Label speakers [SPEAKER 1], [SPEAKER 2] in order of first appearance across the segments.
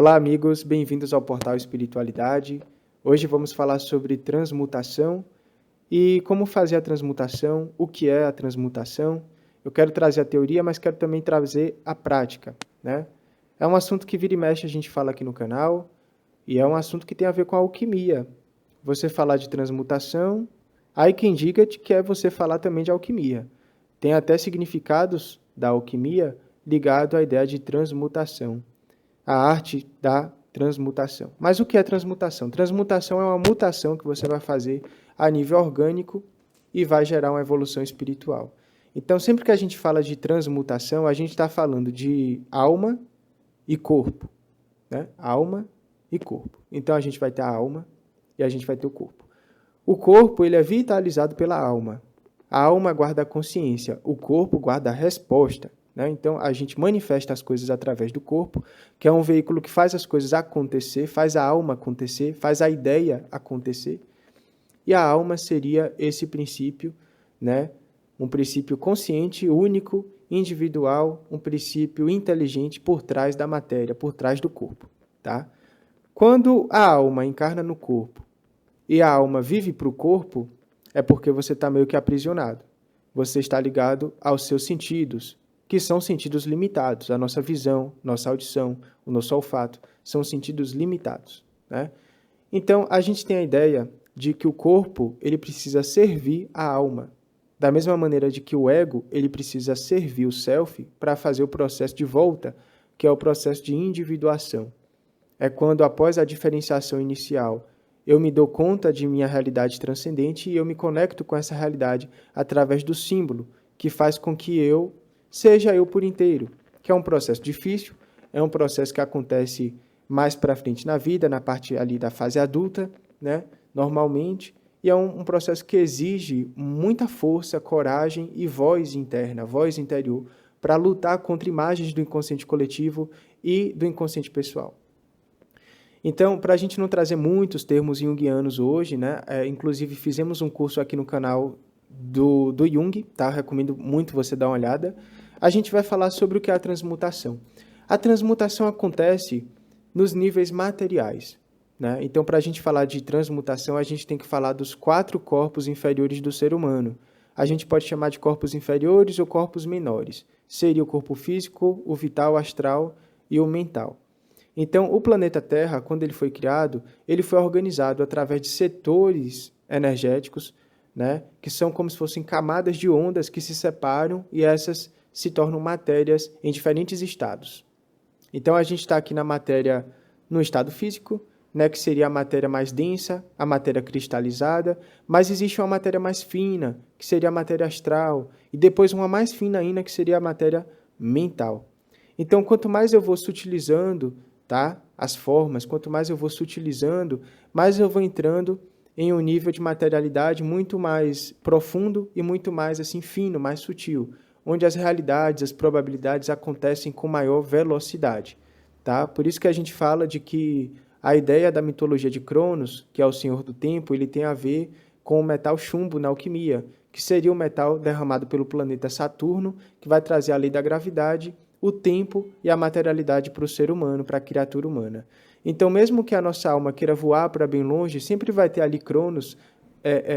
[SPEAKER 1] Olá, amigos, bem-vindos ao Portal Espiritualidade. Hoje vamos falar sobre transmutação e como fazer a transmutação, o que é a transmutação. Eu quero trazer a teoria, mas quero também trazer a prática, né? É um assunto que vira e mexe a gente fala aqui no canal e é um assunto que tem a ver com a alquimia. Você falar de transmutação, aí quem diga que é você falar também de alquimia. Tem até significados da alquimia ligado à ideia de transmutação. A arte da transmutação. Mas o que é transmutação? Transmutação é uma mutação que você vai fazer a nível orgânico e vai gerar uma evolução espiritual. Então, sempre que a gente fala de transmutação, a gente está falando de alma e corpo, né? Alma e corpo. Então, a gente vai ter a alma e a gente vai ter o corpo. O corpo ele é vitalizado pela alma. A alma guarda a consciência, o corpo guarda a resposta. Então, a gente manifesta as coisas através do corpo, que é um veículo que faz as coisas acontecer, faz a alma acontecer, faz a ideia acontecer. E a alma seria esse princípio, né? Um princípio consciente, único, individual, um princípio inteligente por trás da matéria, por trás do corpo. Tá? Quando a alma encarna no corpo e a alma vive para o corpo, é porque você está meio que aprisionado. Você está ligado aos seus sentidos, que são sentidos limitados. A nossa visão, nossa audição, o nosso olfato, são sentidos limitados, né? Então, a gente tem a ideia de que o corpo ele precisa servir a alma. Da mesma maneira de que o ego ele precisa servir o self para fazer o processo de volta, que é o processo de individuação. É quando, após a diferenciação inicial, eu me dou conta de minha realidade transcendente e eu me conecto com essa realidade através do símbolo, que faz com que eu seja eu por inteiro, que é um processo difícil, é um processo que acontece mais para frente na vida, na parte ali da fase adulta, né, normalmente, e é um processo que exige muita força, coragem e voz interna, voz interior, para lutar contra imagens do inconsciente coletivo e do inconsciente pessoal. Então, para a gente não trazer muitos termos junguianos hoje, né, inclusive fizemos um curso aqui no canal do Jung, tá? Recomendo muito você dar uma olhada. A gente vai falar sobre o que é a transmutação. A transmutação acontece nos níveis materiais, né? Então, para a gente falar de transmutação, a gente tem que falar dos 4 corpos inferiores do ser humano. A gente pode chamar de corpos inferiores ou corpos menores. Seria o corpo físico, o vital, o astral e o mental. Então, o planeta Terra, quando ele foi criado, ele foi organizado através de setores energéticos, né, que são como se fossem camadas de ondas que se separam e essas se tornam matérias em diferentes estados. Então, a gente está aqui na matéria no estado físico, né, que seria a matéria mais densa, a matéria cristalizada, mas existe uma matéria mais fina, que seria a matéria astral, e depois uma mais fina ainda, que seria a matéria mental. Então, quanto mais eu vou sutilizando, tá, as formas, quanto mais eu vou sutilizando, mais eu vou entrando em um nível de materialidade muito mais profundo e muito mais assim fino, mais sutil, onde as realidades, as probabilidades acontecem com maior velocidade, tá? Por isso que a gente fala de que a ideia da mitologia de Cronos, que é o Senhor do Tempo, ele tem a ver com o metal chumbo na alquimia, que seria o metal derramado pelo planeta Saturno, que vai trazer a lei da gravidade, o tempo e a materialidade para o ser humano, para a criatura humana. Então, mesmo que a nossa alma queira voar para bem longe, sempre vai ter ali Cronos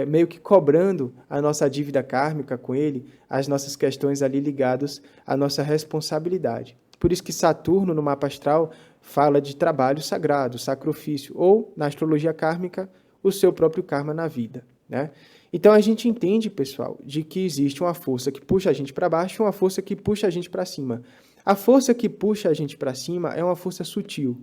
[SPEAKER 1] meio que cobrando a nossa dívida kármica com ele, as nossas questões ali ligadas à nossa responsabilidade. Por isso que Saturno, no mapa astral, fala de trabalho sagrado, sacrifício, ou, na astrologia kármica, o seu próprio karma na vida, né? Então, a gente entende, pessoal, de que existe uma força que puxa a gente para baixo e uma força que puxa a gente para cima. A força que puxa a gente para cima é uma força sutil.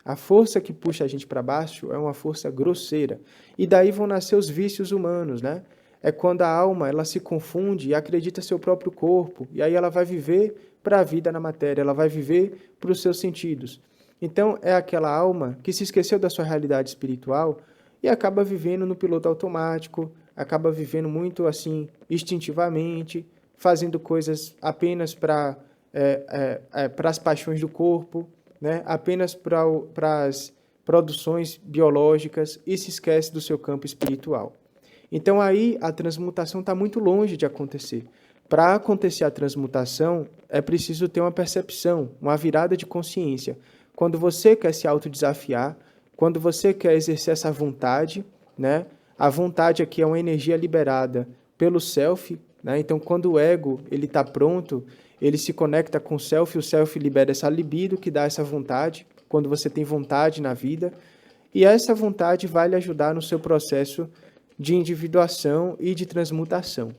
[SPEAKER 1] A força que puxa a gente para baixo é uma força grosseira. E daí vão nascer os vícios humanos, né? É quando a alma ela se confunde e acredita seu próprio corpo. E aí ela vai viver para a vida na matéria, ela vai viver para os seus sentidos. Então, é aquela alma que se esqueceu da sua realidade espiritual e acaba vivendo no piloto automático, acaba vivendo muito assim, instintivamente, fazendo coisas apenas para as paixões do corpo, né? Apenas para as produções biológicas e se esquece do seu campo espiritual. Então, aí a transmutação está muito longe de acontecer. Para acontecer a transmutação, é preciso ter uma percepção, uma virada de consciência. quando você quer se autodesafiar, quando você quer exercer essa vontade, né? A vontade aqui é uma energia liberada pelo self, né? Então, quando o ego ele está pronto, ele se conecta com o self libera essa libido que dá essa vontade, quando você tem vontade na vida, e essa vontade vai lhe ajudar no seu processo de individuação e de transmutação.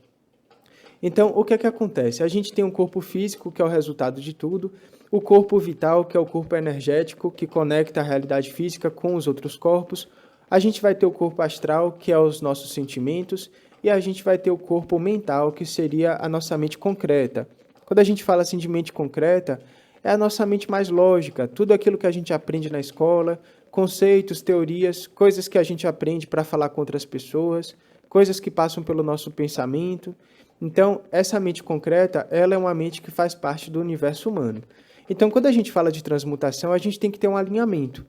[SPEAKER 1] Então, o que é que acontece? A gente tem um corpo físico, que é o resultado de tudo, o corpo vital, que é o corpo energético, que conecta a realidade física com os outros corpos, a gente vai ter o corpo astral, que é os nossos sentimentos, e a gente vai ter o corpo mental, que seria a nossa mente concreta. Quando a gente fala assim de mente concreta, é a nossa mente mais lógica, tudo aquilo que a gente aprende na escola, conceitos, teorias, coisas que a gente aprende para falar com outras pessoas, coisas que passam pelo nosso pensamento. Então, essa mente concreta, ela é uma mente que faz parte do universo humano. Então, quando a gente fala de transmutação, a gente tem que ter um alinhamento.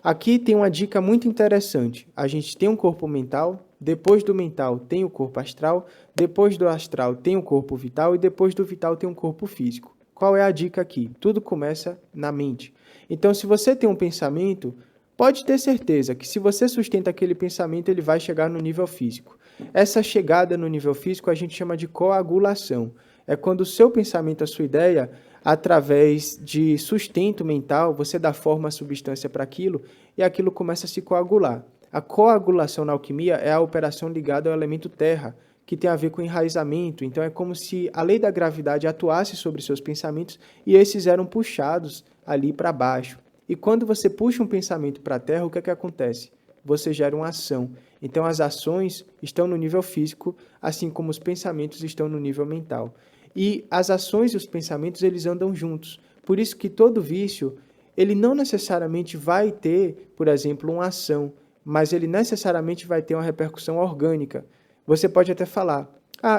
[SPEAKER 1] Aqui tem uma dica muito interessante. A gente tem um corpo mental, depois do mental tem o corpo astral, depois do astral tem o corpo vital e depois do vital tem um corpo físico. Qual é a dica aqui? Tudo começa na mente. Então, se você tem um pensamento, pode ter certeza que se você sustenta aquele pensamento, ele vai chegar no nível físico. Essa chegada no nível físico a gente chama de coagulação. É quando o seu pensamento, a sua ideia, através de sustento mental, você dá forma à substância para aquilo e aquilo começa a se coagular. A coagulação na alquimia é a operação ligada ao elemento terra, que tem a ver com enraizamento. Então, é como se a lei da gravidade atuasse sobre seus pensamentos e esses eram puxados ali para baixo. E quando você puxa um pensamento para a terra, o que é que acontece? Você gera uma ação. Então, as ações estão no nível físico, assim como os pensamentos estão no nível mental. E as ações e os pensamentos, eles andam juntos. Por isso que todo vício, ele não necessariamente vai ter, por exemplo, uma ação, mas ele necessariamente vai ter uma repercussão orgânica. Você pode até falar,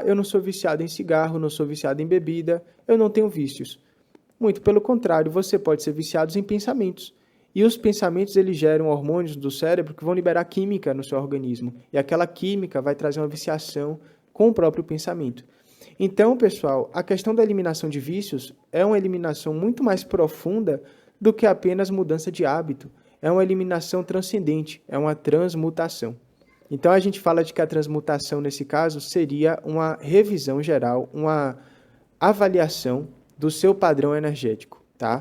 [SPEAKER 1] eu não sou viciado em cigarro, não sou viciado em bebida, eu não tenho vícios. Muito pelo contrário, você pode ser viciado em pensamentos. E os pensamentos, eles geram hormônios do cérebro que vão liberar química no seu organismo. E aquela química vai trazer uma viciação com o próprio pensamento. Então, pessoal, a questão da eliminação de vícios é uma eliminação muito mais profunda do que apenas mudança de hábito. É uma eliminação transcendente, é uma transmutação. Então, a gente fala de que a transmutação, nesse caso, seria uma revisão geral, uma avaliação do seu padrão energético, tá?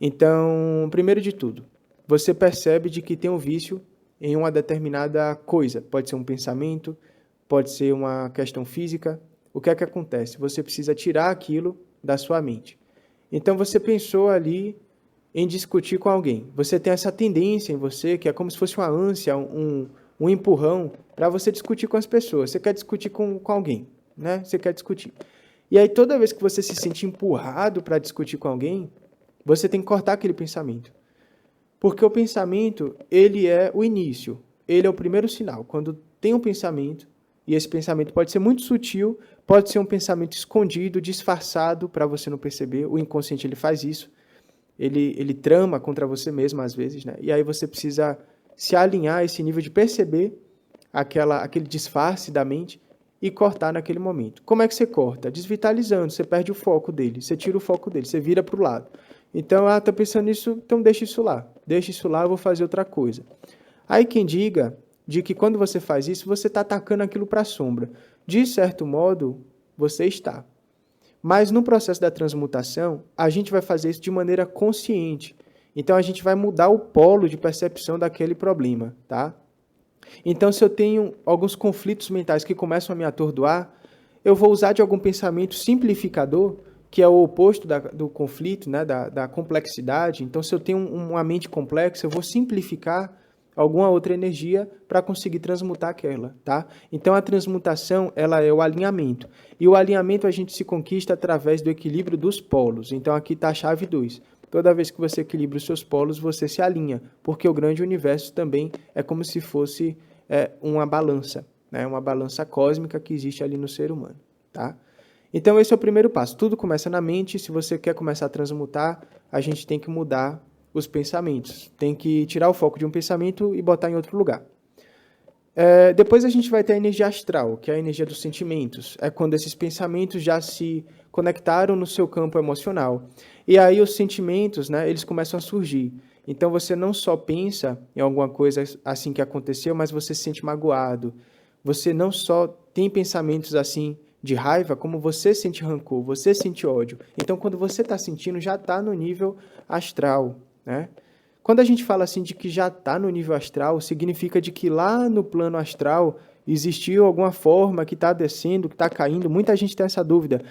[SPEAKER 1] Então, primeiro de tudo, você percebe de que tem um vício em uma determinada coisa. Pode ser um pensamento, pode ser uma questão física. O que é que acontece? Você precisa tirar aquilo da sua mente. Então, você pensou ali em discutir com alguém. Você tem essa tendência em você, que é como se fosse uma ânsia, um empurrão para você discutir com as pessoas. Você quer discutir com alguém, né? Você quer discutir. E aí, toda vez que você se sente empurrado para discutir com alguém, você tem que cortar aquele pensamento. Porque o pensamento, ele é o início, ele é o primeiro sinal. Quando tem um pensamento, e esse pensamento pode ser muito sutil, pode ser um pensamento escondido, disfarçado, para você não perceber. O inconsciente, ele faz isso. Ele trama contra você mesmo, às vezes, né? E aí você precisa se alinhar a esse nível de perceber aquele disfarce da mente e cortar naquele momento. Como é que você corta? Desvitalizando, você perde o foco dele, você tira o foco dele, você vira para o lado. Então, tá pensando nisso, então deixa isso lá, eu vou fazer outra coisa. Aí quem diga de que quando você faz isso, você está atacando aquilo para a sombra. De certo modo, você está. Mas no processo da transmutação, a gente vai fazer isso de maneira consciente. Então, a gente vai mudar o polo de percepção daquele problema, tá? Então, se eu tenho alguns conflitos mentais que começam a me atordoar, eu vou usar de algum pensamento simplificador, que é o oposto do conflito, né, da complexidade. Então, se eu tenho uma mente complexa, eu vou simplificar alguma outra energia para conseguir transmutar aquela, tá? Então, a transmutação, ela é o alinhamento. E o alinhamento a gente se conquista através do equilíbrio dos polos. Então, aqui está a chave 2. Toda vez que você equilibra os seus polos, você se alinha, porque o grande universo também é como se fosse uma balança, né? Uma balança cósmica que existe ali no ser humano, tá? Então, esse é o primeiro passo. Tudo começa na mente. Se você quer começar a transmutar, a gente tem que mudar os pensamentos. Tem que tirar o foco de um pensamento e botar em outro lugar. Depois a gente vai ter a energia astral, que é a energia dos sentimentos. É quando esses pensamentos já se conectaram no seu campo emocional. E aí os sentimentos, né, eles começam a surgir. Então você não só pensa em alguma coisa assim que aconteceu, mas você se sente magoado. Você não só tem pensamentos assim de raiva, como você sente rancor, você sente ódio. Então quando você está sentindo, já está no nível astral, né? Quando a gente fala assim de que já está no nível astral, significa de que lá no plano astral existiu alguma forma que está descendo, que está caindo. Muita gente tem essa dúvida.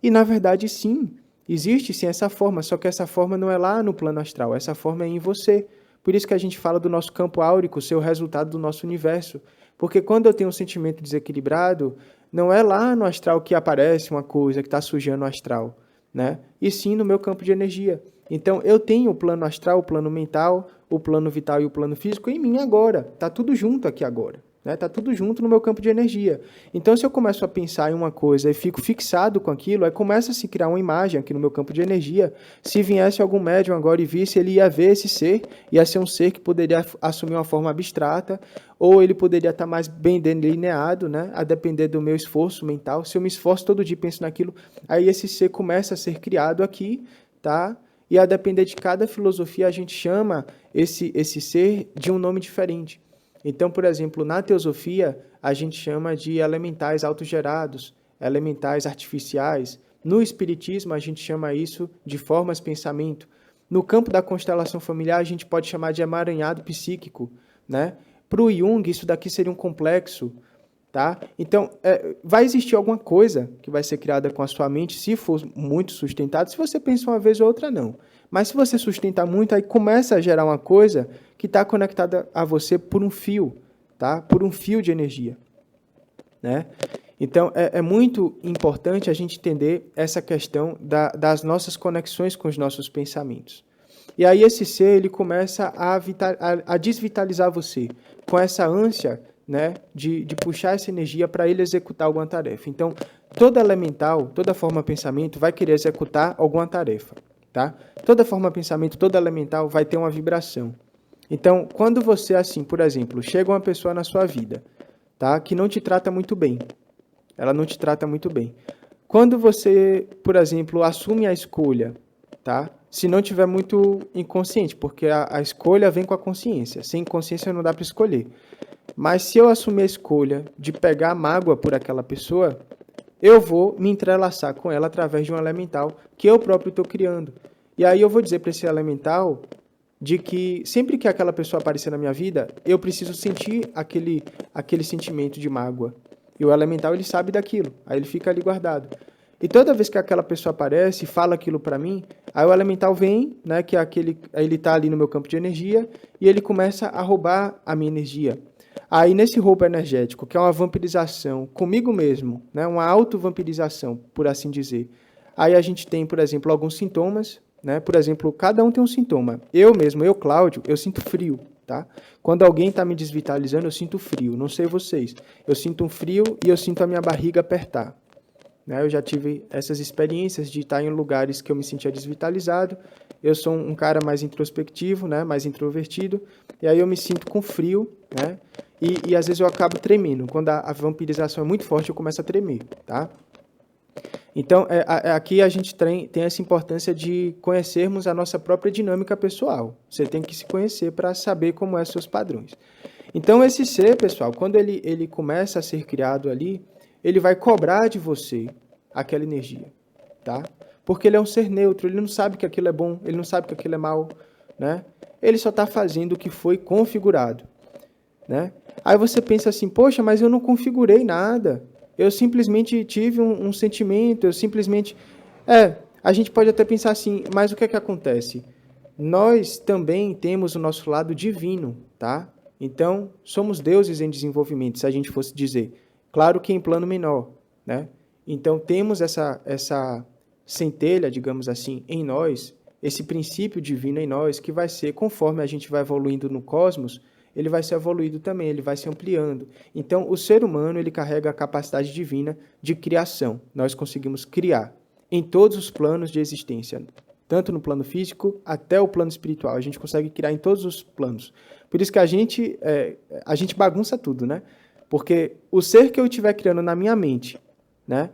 [SPEAKER 1] E, na verdade, sim, existe sim essa forma, só que essa forma não é lá no plano astral, essa forma é em você. Por isso que a gente fala do nosso campo áurico ser o resultado do nosso universo. Porque quando eu tenho um sentimento desequilibrado, não é lá no astral que aparece uma coisa que está sujando o astral, né? E sim no meu campo de energia. Então, eu tenho o plano astral, o plano mental, o plano vital e o plano físico em mim agora. Está tudo junto aqui agora. Está tudo junto no meu campo de energia. Então, se eu começo a pensar em uma coisa e fico fixado com aquilo, aí começa a se criar uma imagem aqui no meu campo de energia. Se viesse algum médium agora e visse, ele ia ver esse ser, ia ser um ser que poderia assumir uma forma abstrata, ou ele poderia estar mais bem delineado, né? A depender do meu esforço mental. Se eu me esforço todo dia e penso naquilo, aí esse ser começa a ser criado aqui, tá? E a depender de cada filosofia, a gente chama esse ser de um nome diferente. Então, por exemplo, na teosofia, a gente chama de elementais autogerados, elementais artificiais. No espiritismo, a gente chama isso de formas pensamento. No campo da constelação familiar, a gente pode chamar de emaranhado psíquico, né? Para o Jung, isso daqui seria um complexo, tá? Então, vai existir alguma coisa que vai ser criada com a sua mente, se for muito sustentado. Se você pensa uma vez ou outra, não. Mas se você sustentar muito, aí começa a gerar uma coisa que está conectada a você por um fio, tá? Por um fio de energia, né? Então, é muito importante a gente entender essa questão das nossas conexões com os nossos pensamentos. E aí esse ser, ele começa a desvitalizar você, com essa ânsia, né, de puxar essa energia para ele executar alguma tarefa. Então, toda elemental, toda forma pensamento vai querer executar alguma tarefa, tá? Toda forma pensamento, toda elemental vai ter uma vibração. Então, quando você, assim, por exemplo, chega uma pessoa na sua vida, tá, que não te trata muito bem, ela não te trata muito bem. Quando você, por exemplo, assume a escolha, tá? Se não tiver muito inconsciente, porque a escolha vem com a consciência. Sem consciência não dá para escolher. Mas se eu assumir a escolha de pegar mágoa por aquela pessoa, eu vou me entrelaçar com ela através de um elemental que eu próprio estou criando. E aí eu vou dizer para esse elemental de que sempre que aquela pessoa aparecer na minha vida, eu preciso sentir aquele sentimento de mágoa. E o elemental, ele sabe daquilo, aí ele fica ali guardado. E toda vez que aquela pessoa aparece e fala aquilo para mim, aí o elemental vem, né, que ele está ali no meu campo de energia, e ele começa a roubar a minha energia. Aí nesse roubo energético, que é uma vampirização comigo mesmo, né, uma auto-vampirização, por assim dizer. Aí a gente tem, por exemplo, alguns sintomas, né? Por exemplo, cada um tem um sintoma. Eu mesmo, Cláudio, eu sinto frio, tá? Quando alguém está me desvitalizando, eu sinto frio. Não sei vocês. Eu sinto um frio e eu sinto a minha barriga apertar. Né? Eu já tive essas experiências de estar em lugares que eu me sentia desvitalizado. Eu sou um cara mais introspectivo, né? Mais introvertido. E aí eu me sinto com frio, né? E às vezes eu acabo tremendo. Quando a vampirização é muito forte, eu começo a tremer, tá? Então, aqui a gente tem essa importância de conhecermos a nossa própria dinâmica pessoal. Você tem que se conhecer para saber como são seus padrões. Então, esse ser, pessoal, quando ele começa a ser criado ali, ele vai cobrar de você aquela energia, tá? Porque ele é um ser neutro, ele não sabe que aquilo é bom, ele não sabe que aquilo é mal, né? Ele só está fazendo o que foi configurado, né? Aí você pensa assim, poxa, mas eu não configurei nada. Eu simplesmente tive um sentimento, eu simplesmente... a gente pode até pensar assim, mas o que é que acontece? Nós também temos o nosso lado divino, tá? Então, somos deuses em desenvolvimento, se a gente fosse dizer. Claro que em plano menor, né? Então, temos essa centelha, digamos assim, em nós, esse princípio divino em nós, que vai ser, conforme a gente vai evoluindo no cosmos, ele vai ser evoluído também, ele vai se ampliando. Então, o ser humano, ele carrega a capacidade divina de criação. Nós conseguimos criar em todos os planos de existência, tanto no plano físico até o plano espiritual. A gente consegue criar em todos os planos. Por isso que a gente bagunça tudo, né? Porque o ser que eu estiver criando na minha mente, né,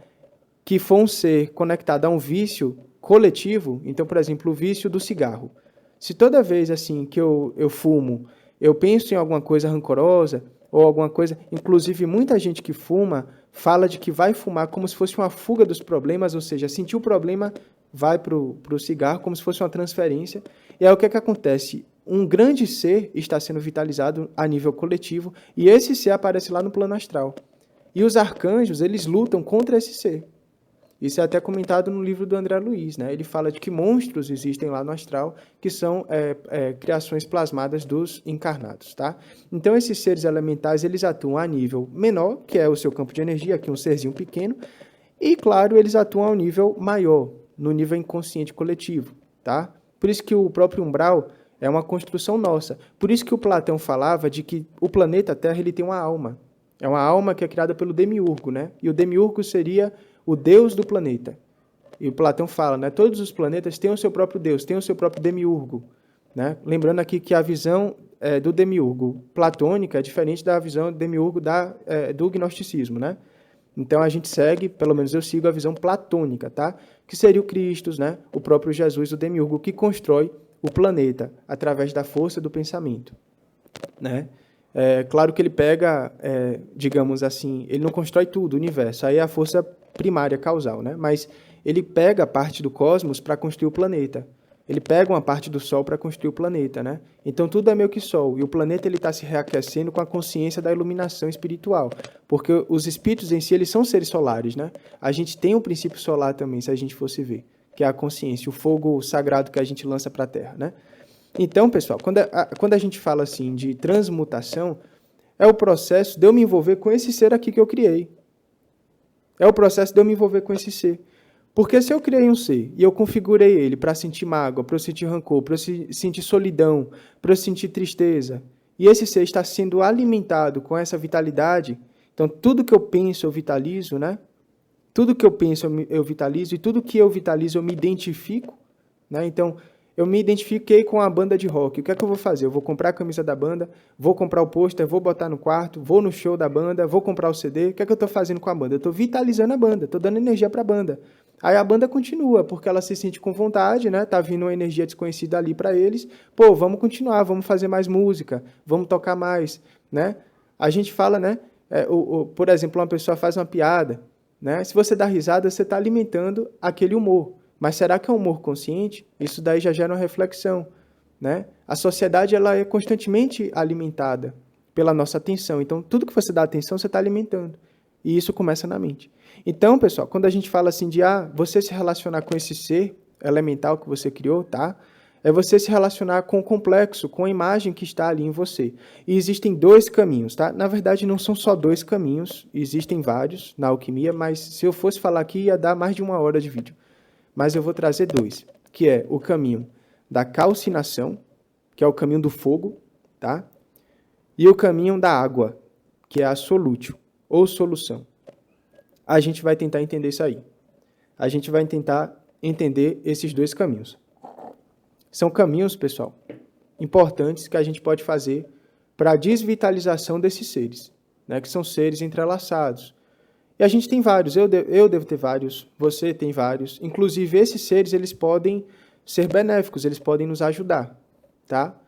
[SPEAKER 1] que for um ser conectado a um vício coletivo, então, por exemplo, o vício do cigarro. Se toda vez assim que eu fumo, eu penso em alguma coisa rancorosa ou alguma coisa, inclusive muita gente que fuma fala de que vai fumar como se fosse uma fuga dos problemas, ou seja, sentir o problema, vai para o cigarro como se fosse uma transferência. E aí o que é que acontece? Um grande ser está sendo vitalizado a nível coletivo e esse ser aparece lá no plano astral. E os arcanjos, eles lutam contra esse ser. Isso é até comentado no livro do André Luiz, né? Ele fala de que monstros existem lá no astral, que são criações plasmadas dos encarnados, tá? Então, esses seres elementais, eles atuam a nível menor, que é o seu campo de energia, aqui um serzinho pequeno, e, claro, eles atuam ao nível maior, no nível inconsciente coletivo, tá? Por isso que o próprio umbral é uma construção nossa. Por isso que o Platão falava de que o planeta Terra ele tem uma alma. É uma alma que é criada pelo demiurgo, né? E o demiurgo seria o deus do planeta. E o Platão fala, né? Todos os planetas têm o seu próprio deus, têm o seu próprio demiurgo, né? Lembrando aqui que a visão do demiurgo platônica é diferente da visão do demiurgo do gnosticismo, né? Então a gente segue, pelo menos eu sigo a visão platônica, tá? Que seria o Cristo, né? O próprio Jesus, o demiurgo, que constrói o planeta através da força do pensamento, né? Claro que ele pega, digamos assim, ele não constrói tudo, o universo, aí é a força primária causal, né? Mas ele pega parte do cosmos para construir o planeta. Ele pega uma parte do Sol para construir o planeta, né? Então tudo é meio que Sol, e o planeta ele está se reaquecendo com a consciência da iluminação espiritual, porque os espíritos em si eles são seres solares, né? A gente tem um princípio solar também, se a gente fosse ver, que é a consciência, o fogo sagrado que a gente lança para a Terra, né? Então, pessoal, quando a gente fala assim de transmutação, é o processo de eu me envolver com esse ser aqui que eu criei. É o processo de eu me envolver com esse ser. Porque se eu criei um ser e eu configurei ele para sentir mágoa, para eu sentir rancor, para eu sentir solidão, para eu sentir tristeza, e esse ser está sendo alimentado com essa vitalidade, então tudo que eu penso eu vitalizo, né? Tudo que eu penso eu vitalizo, e tudo que eu vitalizo eu me identifico, né? Então, eu me identifiquei com a banda de rock. O que é que eu vou fazer? Eu vou comprar a camisa da banda, vou comprar o pôster, vou botar no quarto, vou no show da banda, vou comprar o CD. O que é que eu estou fazendo com a banda? Eu estou vitalizando a banda, estou dando energia para a banda. Aí a banda continua, porque ela se sente com vontade, né? Tá vindo uma energia desconhecida ali para eles. Pô, vamos continuar, vamos fazer mais música, vamos tocar mais, né? A gente fala, né? Por exemplo, uma pessoa faz uma piada, né? Se você dá risada, você está alimentando aquele humor. Mas será que é um humor consciente? Isso daí já gera uma reflexão, né? A sociedade ela é constantemente alimentada pela nossa atenção. Então, tudo que você dá atenção, você está alimentando. E isso começa na mente. Então, pessoal, quando a gente fala assim de você se relacionar com esse ser elemental que você criou, tá? É você se relacionar com o complexo, com a imagem que está ali em você. E existem dois caminhos, tá? Na verdade, não são só dois caminhos, existem vários na alquimia, mas se eu fosse falar aqui, ia dar mais de 1 hora de vídeo. Mas eu vou trazer dois, que é o caminho da calcinação, que é o caminho do fogo, tá? E o caminho da água, que é a solútil, ou solução. A gente vai tentar entender isso aí. A gente vai tentar entender esses dois caminhos. São caminhos, pessoal, importantes que a gente pode fazer para a desvitalização desses seres, né? Que são seres entrelaçados. E a gente tem vários, eu devo ter vários, você tem vários. Inclusive, esses seres, eles podem ser benéficos, eles podem nos ajudar, tá?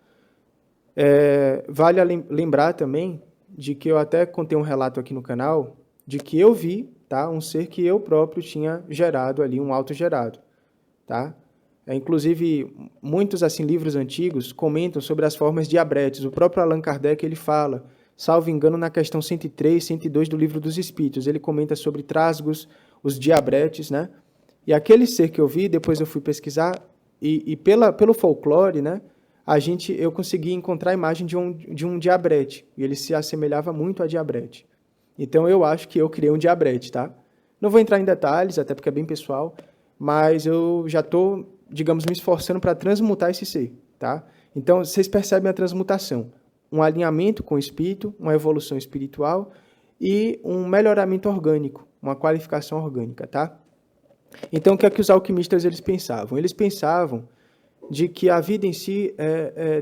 [SPEAKER 1] Vale lembrar também de que eu até contei um relato aqui no canal, de que eu vi, tá? Um ser que eu próprio tinha gerado ali, um autogerado, tá? Inclusive, muitos assim, livros antigos comentam sobre as formas diabretes. O próprio Allan Kardec, ele fala, salvo engano, na questão 103, 102 do Livro dos Espíritos, ele comenta sobre trasgos, os diabretes, né? E aquele ser que eu vi, depois eu fui pesquisar, e pelo folclore, né? Eu consegui encontrar a imagem de um diabrete, e ele se assemelhava muito a diabrete. Então, eu acho que eu criei um diabrete, tá? Não vou entrar em detalhes, até porque é bem pessoal, mas eu já estou, digamos, me esforçando para transmutar esse ser, tá? Então, vocês percebem a transmutação. Um alinhamento com o espírito, uma evolução espiritual e um melhoramento orgânico, uma qualificação orgânica, tá? Então, o que é que os alquimistas eles pensavam? Eles pensavam de que a vida em si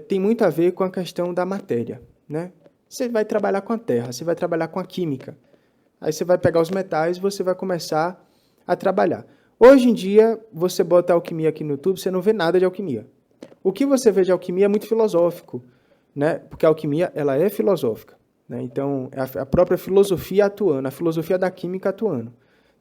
[SPEAKER 1] tem muito a ver com a questão da matéria, né? Você vai trabalhar com a terra, você vai trabalhar com a química. Aí você vai pegar os metais e você vai começar a trabalhar. Hoje em dia, você bota alquimia aqui no YouTube, você não vê nada de alquimia. O que você vê de alquimia é muito filosófico, né? Porque a alquimia ela é filosófica, né? Então, é a própria filosofia atuando, a filosofia da química atuando,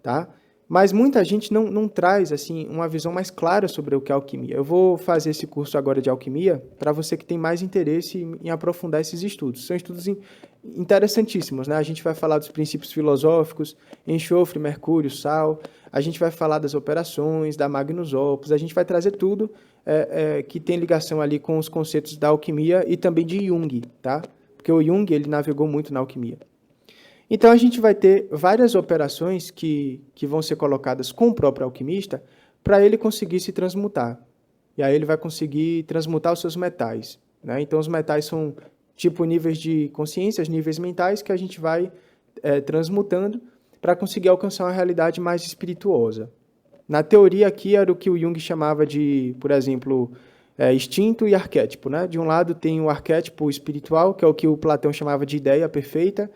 [SPEAKER 1] tá? Mas muita gente não traz assim uma visão mais clara sobre o que é alquimia. Eu vou fazer esse curso agora de alquimia para você que tem mais interesse em aprofundar esses estudos. São estudos interessantíssimos, né? A gente vai falar dos princípios filosóficos, enxofre, mercúrio, sal. A gente vai falar das operações, da Magnus Opus. A gente vai trazer tudo que tem ligação ali com os conceitos da alquimia e também de Jung, tá? Porque o Jung ele navegou muito na alquimia. Então, a gente vai ter várias operações que vão ser colocadas com o próprio alquimista para ele conseguir se transmutar. E aí ele vai conseguir transmutar os seus metais, né? Então, os metais são tipo níveis de consciência, níveis mentais que a gente vai transmutando para conseguir alcançar uma realidade mais espirituosa. Na teoria aqui era o que o Jung chamava de, por exemplo, instinto e arquétipo, né? De um lado tem o arquétipo espiritual, que é o que o Platão chamava de ideia perfeita,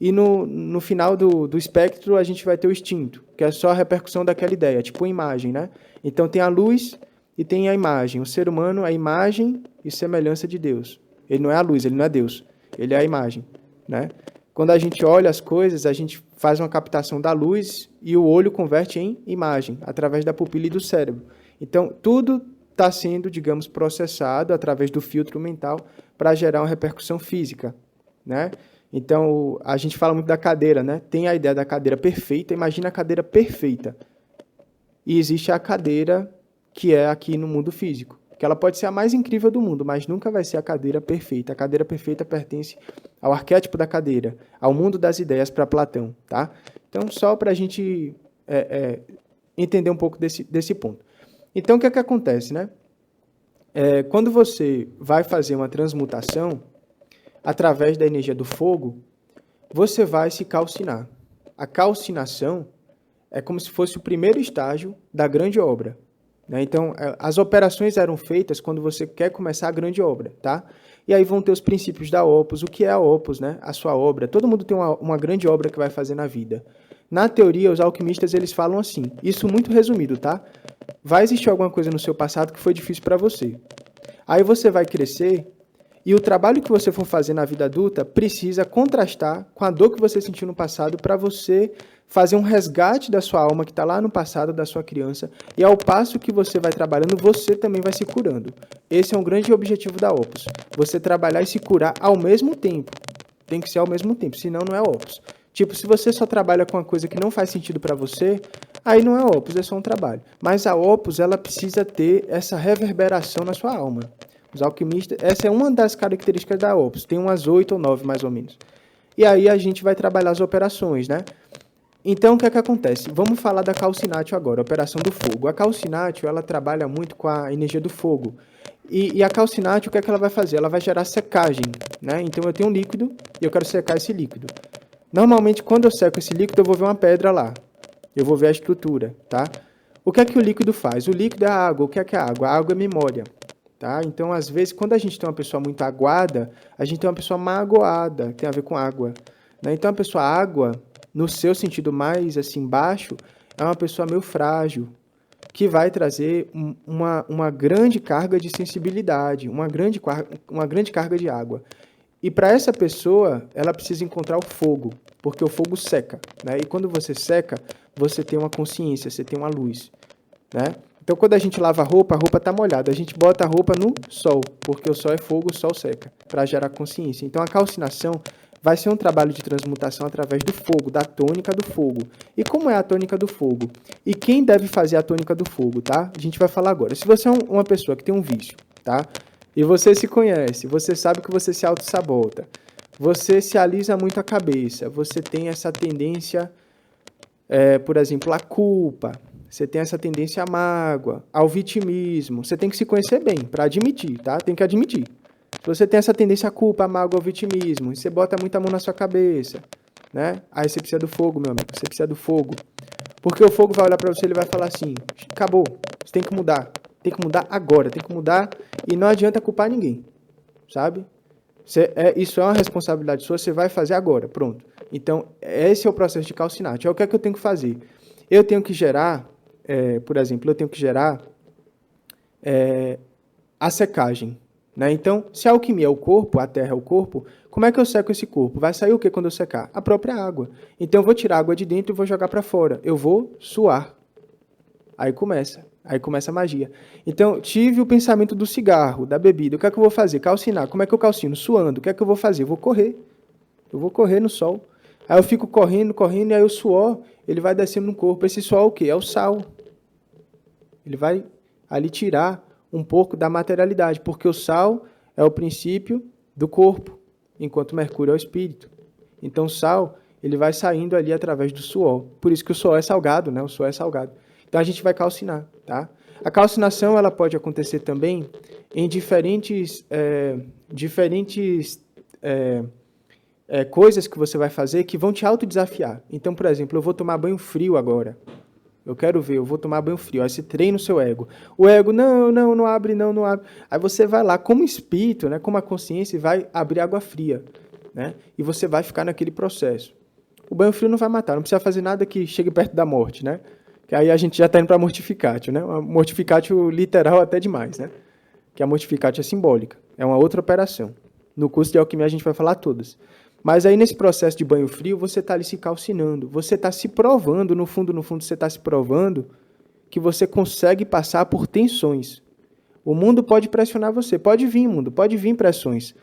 [SPEAKER 1] e no final do espectro a gente vai ter o instinto, que é só a repercussão daquela ideia, tipo imagem, né? Então tem a luz e tem a imagem. O ser humano é a imagem e semelhança de Deus. Ele não é a luz, ele não é Deus, ele é a imagem, né? Quando a gente olha as coisas, a gente faz uma captação da luz e o olho converte em imagem, através da pupila e do cérebro. Então, tudo está sendo, digamos, processado através do filtro mental para gerar uma repercussão física, né? Então, a gente fala muito da cadeira, né? Tem a ideia da cadeira perfeita, imagina a cadeira perfeita. E existe a cadeira que é aqui no mundo físico, que ela pode ser a mais incrível do mundo, mas nunca vai ser a cadeira perfeita. A cadeira perfeita pertence ao arquétipo da cadeira, ao mundo das ideias para Platão, tá? Então, só para a gente entender um pouco desse ponto. Então, o que é que acontece, né? Quando você vai fazer uma transmutação, através da energia do fogo, você vai se calcinar. A calcinação é como se fosse o primeiro estágio da grande obra, né? Então, as operações eram feitas quando você quer começar a grande obra, tá? E aí vão ter os princípios da Opus. O que é a Opus, né? A sua obra. Todo mundo tem uma grande obra que vai fazer na vida. Na teoria, os alquimistas eles falam assim, isso muito resumido, tá? Vai existir alguma coisa no seu passado que foi difícil para você. Aí você vai crescer e o trabalho que você for fazer na vida adulta precisa contrastar com a dor que você sentiu no passado para você fazer um resgate da sua alma que está lá no passado da sua criança. E ao passo que você vai trabalhando, você também vai se curando. Esse é um grande objetivo da Opus. Você trabalhar e se curar ao mesmo tempo. Tem que ser ao mesmo tempo, senão não é Opus. Tipo, se você só trabalha com uma coisa que não faz sentido para você, aí não é Opus, é só um trabalho. Mas a Opus, ela precisa ter essa reverberação na sua alma. Os alquimistas, essa é uma das características da Opus, tem umas 8 ou 9 mais ou menos. E aí a gente vai trabalhar as operações, né? Então, o que é que acontece? Vamos falar da calcinatio agora, a operação do fogo. A calcinatio, ela trabalha muito com a energia do fogo. E a calcinatio, o que é que ela vai fazer? Ela vai gerar secagem, né? Então, eu tenho um líquido e eu quero secar esse líquido. Normalmente, quando eu seco esse líquido, eu vou ver uma pedra lá. Eu vou ver a estrutura, tá? O que é que o líquido faz? O líquido é a água. O que é a água? A água é memória. Tá? Então, às vezes, quando a gente tem uma pessoa muito aguada, a gente tem uma pessoa magoada, que tem a ver com água, né? Então, a pessoa água, no seu sentido mais assim baixo, é uma pessoa meio frágil, que vai trazer uma grande carga de sensibilidade, uma grande carga de água. E para essa pessoa, ela precisa encontrar o fogo, porque o fogo seca, né? E quando você seca, você tem uma consciência, você tem uma luz, né? Então, quando a gente lava a roupa está molhada. A gente bota a roupa no sol, porque o sol é fogo, o sol seca, para gerar consciência. Então, a calcinação vai ser um trabalho de transmutação através do fogo, da tônica do fogo. E como é a tônica do fogo? E quem deve fazer a tônica do fogo, tá? A gente vai falar agora. Se você é uma pessoa que tem um vício, tá? E você se conhece, você sabe que você se auto-sabota, você se alisa muito a cabeça, você tem essa tendência, por exemplo, à culpa, você tem essa tendência à mágoa, ao vitimismo. Você tem que se conhecer bem para admitir, tá? Tem que admitir. Se você tem essa tendência à culpa, à mágoa, ao vitimismo, e você bota muita mão na sua cabeça, né? Aí você precisa do fogo, meu amigo. Você precisa do fogo. Porque o fogo vai olhar para você e ele vai falar assim, acabou, você tem que mudar agora, tem que mudar e não adianta culpar ninguém, sabe? Isso é uma responsabilidade sua, você vai fazer agora, pronto. Então, esse é o processo de calcinate. O que é que eu tenho que fazer? Eu tenho que gerar, por exemplo, a secagem. Né? Então, se a alquimia é o corpo, a terra é o corpo, como é que eu seco esse corpo? Vai sair o que quando eu secar? A própria água. Então, eu vou tirar a água de dentro e vou jogar para fora. Eu vou suar. Aí começa a magia. Então, tive o pensamento do cigarro, da bebida. O que é que eu vou fazer? Calcinar. Como é que eu calcino? Suando. O que é que eu vou fazer? Eu vou correr. Eu vou correr no sol. Aí eu fico correndo, e aí o suor, ele vai descendo no corpo. Esse suor é o quê? É o sal. Ele vai ali tirar um pouco da materialidade, porque o sal é o princípio do corpo, enquanto o mercúrio é o espírito. Então, o sal, ele vai saindo ali através do suor. Por isso que o suor é salgado, né? O suor é salgado. Então, a gente vai calcinar, tá? A calcinação, ela pode acontecer também em diferentes coisas que você vai fazer que vão te autodesafiar. Então, por exemplo, eu vou tomar banho frio agora. Eu quero ver, eu vou tomar banho frio. Aí você treina o seu ego. O ego, não abre, não abre. Aí você vai lá, como espírito, né, como a consciência, vai abrir água fria. Né? E você vai ficar naquele processo. O banho frio não vai matar, não precisa fazer nada que chegue perto da morte, né? Que aí a gente já está indo para mortificatio, né? Uma mortificatio literal até demais, né? Que a mortificatio é simbólica. É uma outra operação. No curso de alquimia a gente vai falar todas. Mas aí nesse processo de banho frio, você está ali se calcinando. Você está se provando, no fundo, você está se provando que você consegue passar por tensões. O mundo pode pressionar você. Pode vir, mundo. Pode vir pressões.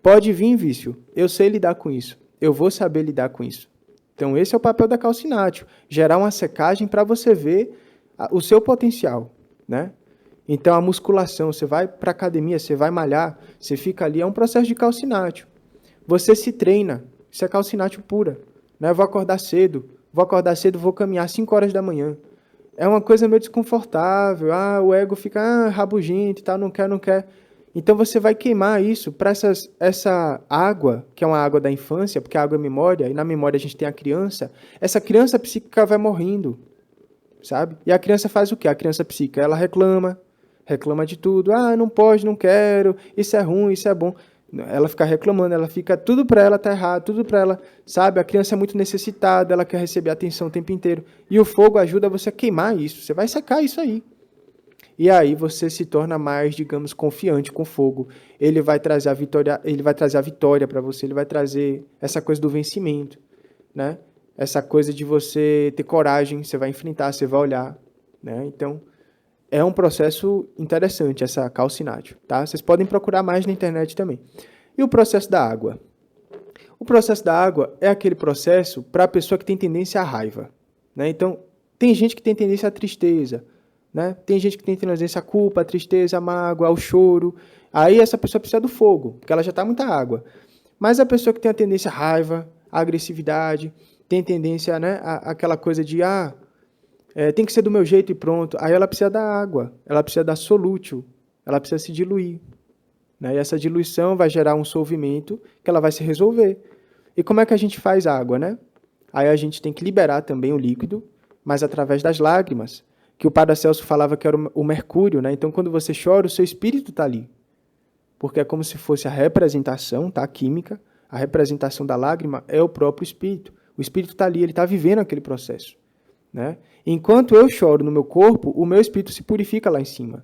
[SPEAKER 1] Pode vir vício. Eu sei lidar com isso. Eu vou saber lidar com isso. Então esse é o papel da calcinatio. Gerar uma secagem para você ver o seu potencial, né? Então a musculação, você vai para a academia, você vai malhar, você fica ali, é um processo de calcinatio. Você se treina, isso é calcinatio pura. Né? Vou acordar cedo, vou caminhar 5 horas da manhã. É uma coisa meio desconfortável, o ego fica rabugento e tal, não quer. Então você vai queimar isso para essa água, que é uma água da infância, porque a água é memória, e na memória a gente tem a criança. Essa criança psíquica vai morrendo, sabe? E a criança faz o quê? A criança psíquica, ela reclama de tudo. Não pode, não quero, isso é ruim, isso é bom. Ela fica reclamando, tudo para ela tá errado, tudo para ela, sabe? A criança é muito necessitada, ela quer receber atenção o tempo inteiro. E o fogo ajuda você a queimar isso, você vai secar isso aí. E aí você se torna mais, digamos, confiante com o fogo. Ele vai trazer a vitória para você, ele vai trazer essa coisa do vencimento, né? Essa coisa de você ter coragem, você vai enfrentar, você vai olhar, né? Então, é um processo interessante essa calcinatio, tá? Vocês podem procurar mais na internet também. E o processo da água? O processo da água é aquele processo para a pessoa que tem tendência à raiva, né? Então, tem gente que tem tendência à tristeza, né? Tem gente que tem tendência à culpa, à tristeza, à mágoa, ao choro. Aí essa pessoa precisa do fogo, porque ela já está muita água. Mas a pessoa que tem a tendência à raiva, à agressividade, tem tendência, né, àquela coisa de tem que ser do meu jeito e pronto. Aí ela precisa da água, ela precisa da solútil, ela precisa se diluir. Né? E essa diluição vai gerar um solvimento que ela vai se resolver. E como é que a gente faz água, né? Aí a gente tem que liberar também o líquido, mas através das lágrimas, que o Padre Celso falava que era o mercúrio, né? Então quando você chora, o seu espírito está ali. Porque é como se fosse a representação, tá? A química, a representação da lágrima é o próprio espírito. O espírito está ali, ele está vivendo aquele processo. Né? Enquanto eu choro no meu corpo, o meu espírito se purifica lá em cima.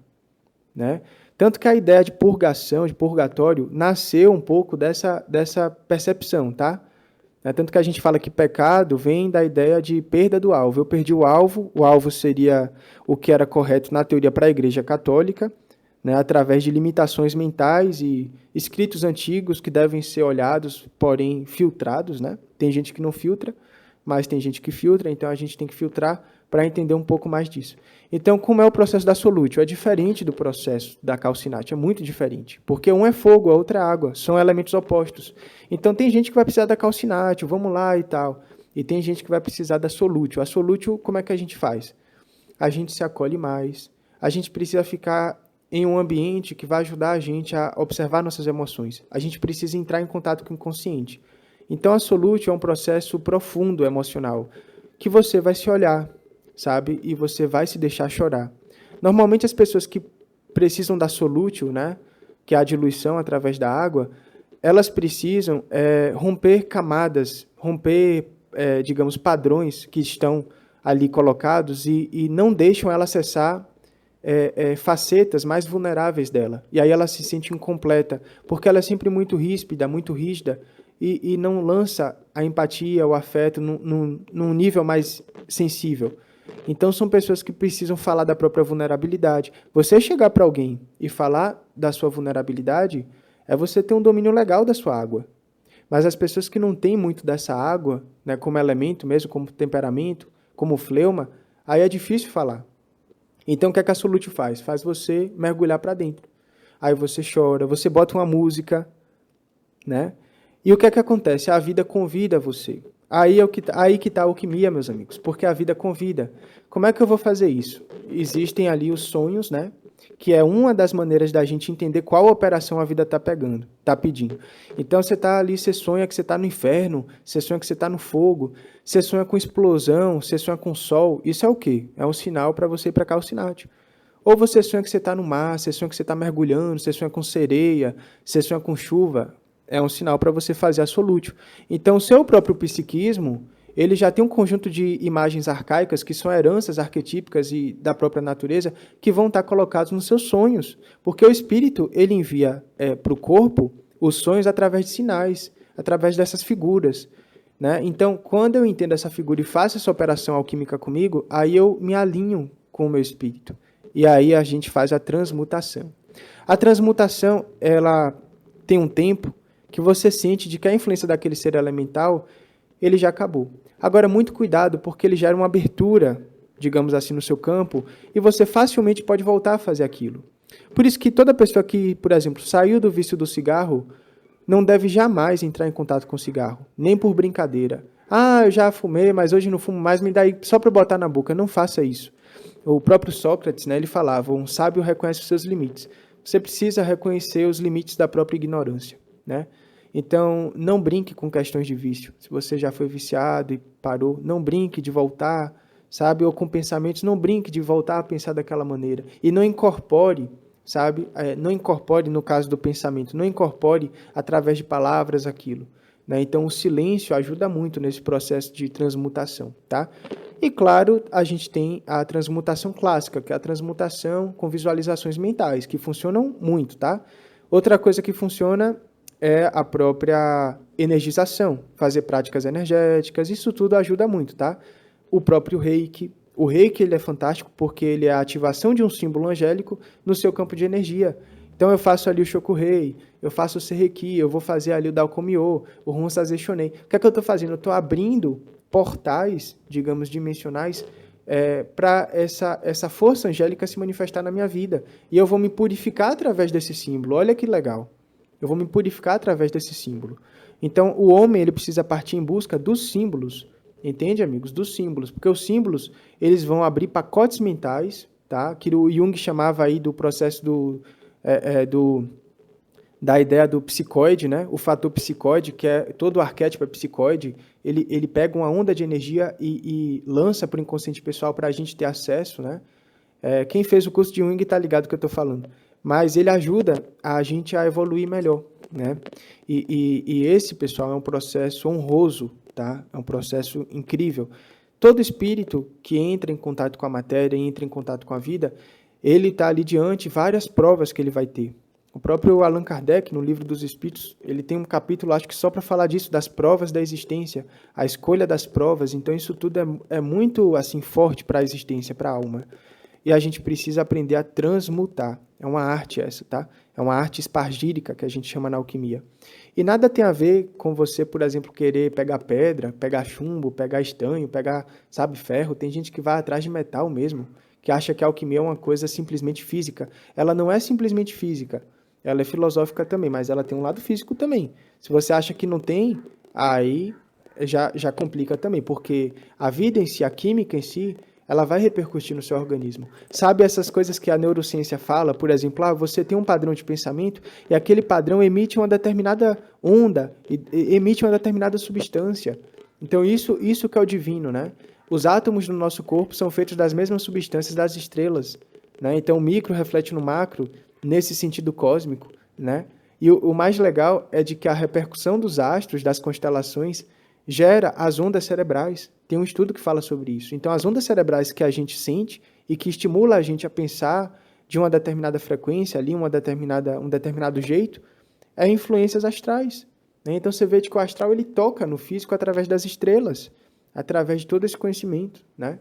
[SPEAKER 1] Né? Tanto que a ideia de purgação, de purgatório, nasceu um pouco dessa percepção. Tá? Tanto que a gente fala que pecado vem da ideia de perda do alvo. Eu perdi o alvo seria o que era correto na teoria para a Igreja Católica, né? Através de limitações mentais e escritos antigos que devem ser olhados, porém filtrados. Né? Tem gente que não filtra, mas tem gente que filtra, então a gente tem que filtrar para entender um pouco mais disso. Então, como é o processo da solútil? É diferente do processo da calcinatio, é muito diferente, porque um é fogo, a outra é água, são elementos opostos. Então, tem gente que vai precisar da calcinatio, vamos lá e tal, e tem gente que vai precisar da solútil. A solútil, como é que a gente faz? A gente se acolhe mais, a gente precisa ficar em um ambiente que vai ajudar a gente a observar nossas emoções. A gente precisa entrar em contato com o inconsciente. Então, a solútil é um processo profundo emocional, que você vai se olhar, sabe? E você vai se deixar chorar. Normalmente as pessoas que precisam da solútil, né? Que é a diluição através da água, elas precisam romper camadas, romper, digamos, padrões que estão ali colocados e não deixam ela acessar facetas mais vulneráveis dela. E aí ela se sente incompleta, porque ela é sempre muito ríspida, muito rígida, e não lança a empatia, o afeto num nível mais sensível. Então, são pessoas que precisam falar da própria vulnerabilidade. Você chegar para alguém e falar da sua vulnerabilidade é você ter um domínio legal da sua água. Mas as pessoas que não têm muito dessa água, né, como elemento mesmo, como temperamento, como fleuma, aí é difícil falar. Então, o que é que a Solute faz? Faz você mergulhar para dentro. Aí você chora, você bota uma música, né? E o que é que acontece? A vida convida você. Aí que está a alquimia, meus amigos, porque a vida convida. Como é que eu vou fazer isso? Existem ali os sonhos, né? Que é uma das maneiras da gente entender qual operação a vida está pedindo. Então você está ali, você sonha que você está no inferno, você sonha que você está no fogo, você sonha com explosão, você sonha com sol. Isso é o quê? É um sinal para você ir para Calcinate. Ou você sonha que você está no mar, você sonha que você está mergulhando, você sonha com sereia, você sonha com chuva. É um sinal para você fazer a solútil. Então, o seu próprio psiquismo, ele já tem um conjunto de imagens arcaicas, que são heranças arquetípicas e da própria natureza, que vão estar colocados nos seus sonhos. Porque o espírito, ele envia para o corpo os sonhos através de sinais, através dessas figuras. Né? Então, quando eu entendo essa figura e faço essa operação alquímica comigo, aí eu me alinho com o meu espírito. E aí a gente faz a transmutação. A transmutação, ela tem um tempo que você sente de que a influência daquele ser elemental, ele já acabou. Agora, muito cuidado, porque ele gera uma abertura, digamos assim, no seu campo, e você facilmente pode voltar a fazer aquilo. Por isso que toda pessoa que, por exemplo, saiu do vício do cigarro, não deve jamais entrar em contato com o cigarro, nem por brincadeira. Ah, eu já fumei, mas hoje não fumo mais, me dá aí só para botar na boca. Não faça isso. O próprio Sócrates, né, ele falava, um sábio reconhece os seus limites. Você precisa reconhecer os limites da própria ignorância, né? Então, não brinque com questões de vício. Se você já foi viciado e parou, não brinque de voltar, sabe? Ou com pensamentos, não brinque de voltar a pensar daquela maneira. E não incorpore, sabe? Não incorpore, no caso do pensamento, não incorpore através de palavras aquilo. Né? Então, o silêncio ajuda muito nesse processo de transmutação, tá? E, claro, a gente tem a transmutação clássica, que é a transmutação com visualizações mentais, que funcionam muito, tá? Outra coisa que funciona é a própria energização, fazer práticas energéticas, isso tudo ajuda muito, tá? O próprio Reiki, o Reiki ele é fantástico porque ele é a ativação de um símbolo angélico no seu campo de energia. Então eu faço ali o Shokurei, eu faço o Seireki, eu vou fazer ali o Daokomyo, o Honsaze Shonen. O que é que eu estou fazendo? Eu estou abrindo portais, digamos, dimensionais, para essa força angélica se manifestar na minha vida. E eu vou me purificar através desse símbolo. Olha que legal. Eu vou me purificar através desse símbolo. Então, o homem ele precisa partir em busca dos símbolos. Entende, amigos? Dos símbolos. Porque os símbolos eles vão abrir pacotes mentais, tá? Que o Jung chamava aí do processo da ideia do psicoide, né? O fator psicoide, que é todo o arquétipo psicoide, ele pega uma onda de energia e lança para o inconsciente pessoal para a gente ter acesso, né? Quem fez o curso de Jung está ligado do que eu estou falando. Mas ele ajuda a gente a evoluir melhor, né? E esse, pessoal, é um processo honroso, tá? É um processo incrível. Todo espírito que entra em contato com a matéria, entra em contato com a vida, ele está ali diante várias provas que ele vai ter. O próprio Allan Kardec, no Livro dos Espíritos, ele tem um capítulo, acho que só para falar disso, das provas da existência, a escolha das provas. Então, isso tudo é muito assim forte para a existência, para a alma. E a gente precisa aprender a transmutar. É uma arte essa, tá? É uma arte espargírica que a gente chama na alquimia. E nada tem a ver com você, por exemplo, querer pegar pedra, pegar chumbo, pegar estanho, pegar, sabe, ferro. Tem gente que vai atrás de metal mesmo, que acha que a alquimia é uma coisa simplesmente física. Ela não é simplesmente física. Ela é filosófica também, mas ela tem um lado físico também. Se você acha que não tem, aí já complica também, porque a vida em si, a química em si, ela vai repercutir no seu organismo. Sabe essas coisas que a neurociência fala? Por exemplo, você tem um padrão de pensamento e aquele padrão emite uma determinada onda, emite uma determinada substância. Então, isso que é o divino, né? Os átomos do nosso corpo são feitos das mesmas substâncias das estrelas, né? Então, o micro reflete no macro, nesse sentido cósmico, né? E o mais legal é de que a repercussão dos astros, das constelações, gera as ondas cerebrais. Tem um estudo que fala sobre isso. Então, as ondas cerebrais que a gente sente e que estimula a gente a pensar de uma determinada frequência, ali, um determinado jeito, é influências astrais, né? Então, você vê que o astral ele toca no físico através das estrelas, através de todo esse conhecimento, né?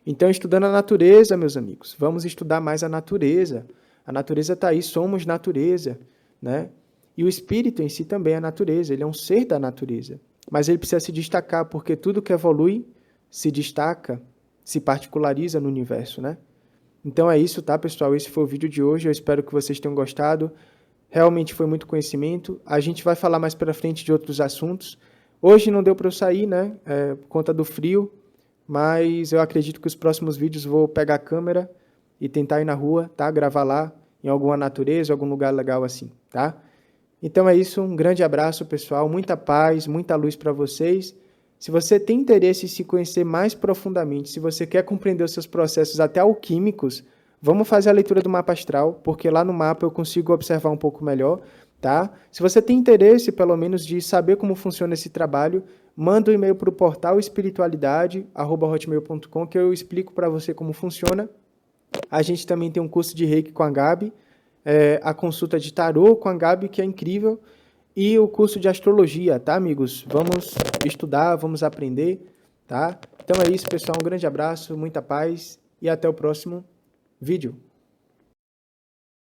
[SPEAKER 1] Então, estudando a natureza, meus amigos, vamos estudar mais a natureza. A natureza está aí, somos natureza, né? E o espírito em si também é a natureza, ele é um ser da natureza. Mas ele precisa se destacar, porque tudo que evolui se destaca, se particulariza no universo, né? Então é isso, tá, pessoal? Esse foi o vídeo de hoje, eu espero que vocês tenham gostado. Realmente foi muito conhecimento. A gente vai falar mais para frente de outros assuntos. Hoje não deu para eu sair, né, por conta do frio, mas eu acredito que os próximos vídeos vou pegar a câmera e tentar ir na rua, tá? Gravar lá, em alguma natureza, algum lugar legal assim, tá? Então é isso, um grande abraço, pessoal, muita paz, muita luz para vocês. Se você tem interesse em se conhecer mais profundamente, se você quer compreender os seus processos até alquímicos, vamos fazer a leitura do mapa astral, porque lá no mapa eu consigo observar um pouco melhor, tá? Se você tem interesse, pelo menos, de saber como funciona esse trabalho, manda um e-mail para o portal espiritualidade@hotmail.com que eu explico para você como funciona. A gente também tem um curso de Reiki com a Gabi, a consulta de tarô com a Gabi, que é incrível, e o curso de astrologia, tá, amigos? Vamos estudar, vamos aprender, tá? Então é isso, pessoal. Um grande abraço, muita paz e até o próximo vídeo.